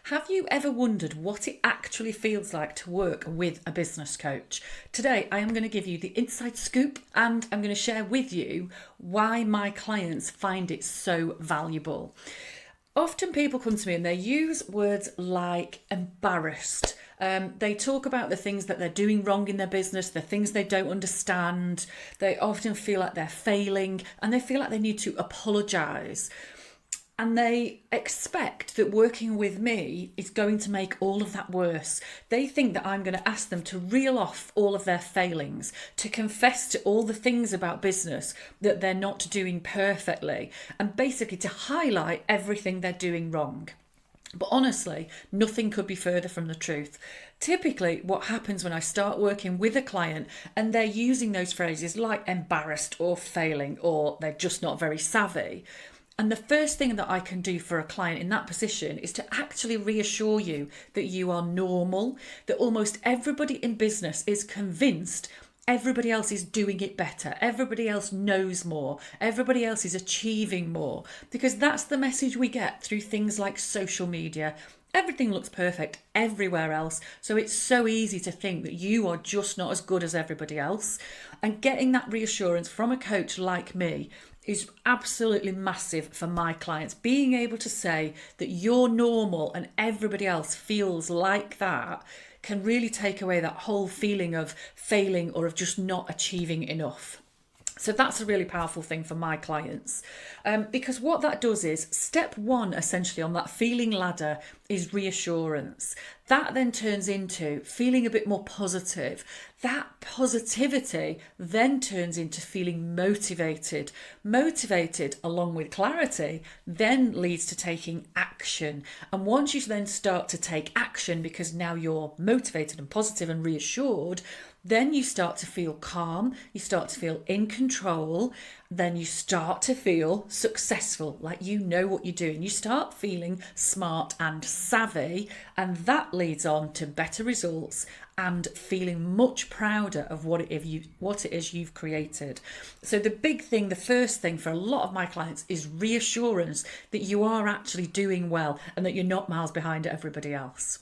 Have you ever wondered what it actually feels like to work with a business coach? Today, I am going to give you the inside scoop and I'm going to share with you why my clients find it so valuable. Often people come to me and they use words like embarrassed. They talk about the things that they're doing wrong in their business, the things they don't understand. They often feel like they're failing and they feel like they need to apologise. And they expect that working with me is going to make all of that worse. They think that I'm going to ask them to reel off all of their failings, to confess to all the things about business that they're not doing perfectly, and basically to highlight everything they're doing wrong. But honestly, nothing could be further from the truth. Typically, what happens when I start working with a client and they're using those phrases like embarrassed or failing, or they're just not very savvy, and the first thing that I can do for a client in that position is to actually reassure you that you are normal, that almost everybody in business is convinced everybody else is doing it better, everybody else knows more, everybody else is achieving more, because that's the message we get through things like social media. Everything looks perfect everywhere else, so it's so easy to think that you are just not as good as everybody else. And getting that reassurance from a coach like me is absolutely massive for my clients. Being able to say that you're normal and everybody else feels like that can really take away that whole feeling of failing or of just not achieving enough. So that's a really powerful thing for my clients, because what that does is step one, essentially, on that feeling ladder is reassurance. That then turns into feeling a bit more positive. That positivity then turns into feeling motivated. Motivated, along with clarity, then leads to taking action. And once you then start to take action, because now you're motivated and positive and reassured, then you start to feel calm, you start to feel in control, then you start to feel successful, like you know what you're doing. You start feeling smart and savvy, and that leads on to better results and feeling much prouder of what it is you've created. So the big thing, the first thing for a lot of my clients is reassurance that you are actually doing well and that you're not miles behind everybody else.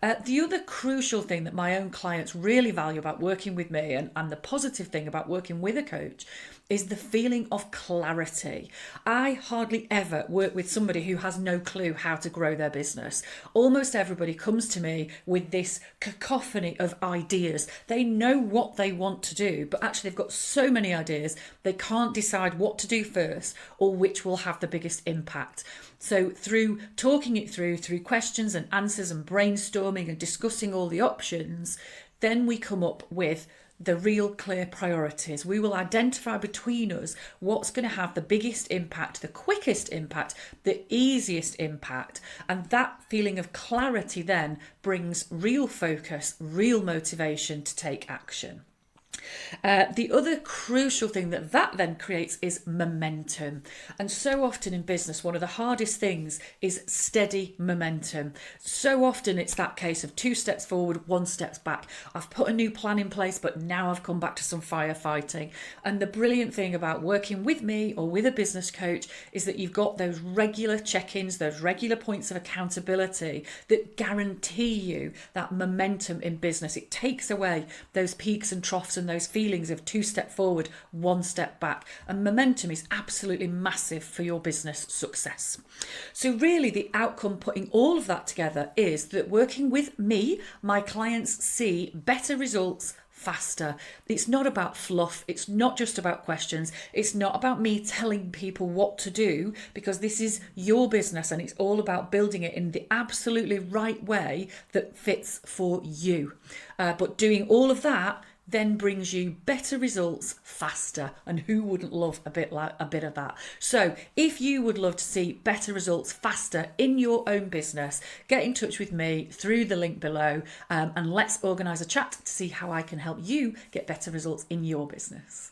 The other crucial thing that my own clients really value about working with me, and the positive thing about working with a coach, is the feeling of clarity. I hardly ever work with somebody who has no clue how to grow their business. Almost everybody comes to me with this cacophony of ideas. They know what they want to do, but actually they've got so many ideas, they can't decide what to do first or which will have the biggest impact. So through talking it through questions and answers and brainstorming and discussing all the options, then we come up with the real clear priorities. We will identify between us what's going to have the biggest impact, the quickest impact, the easiest impact. And that feeling of clarity then brings real focus, real motivation to take action. The other crucial thing that then creates is momentum. And so often in business, one of the hardest things is steady momentum. So often it's that case of 2 steps forward, 1 step back. I've put a new plan in place, but now I've come back to some firefighting. And the brilliant thing about working with me or with a business coach is that you've got those regular check-ins, those regular points of accountability that guarantee you that momentum in business. It takes away those peaks and troughs and those feelings of 2 step forward, 1 step back. And momentum is absolutely massive for your business success. So really the outcome, putting all of that together, is that working with me, my clients see better results faster. It's not about fluff. It's not just about questions. It's not about me telling people what to do, because this is your business and it's all about building it in the absolutely right way that fits for you. But doing all of that then brings you better results faster. And who wouldn't love a bit of that? So if you would love to see better results faster in your own business, get in touch with me through the link below, and let's organise a chat to see how I can help you get better results in your business.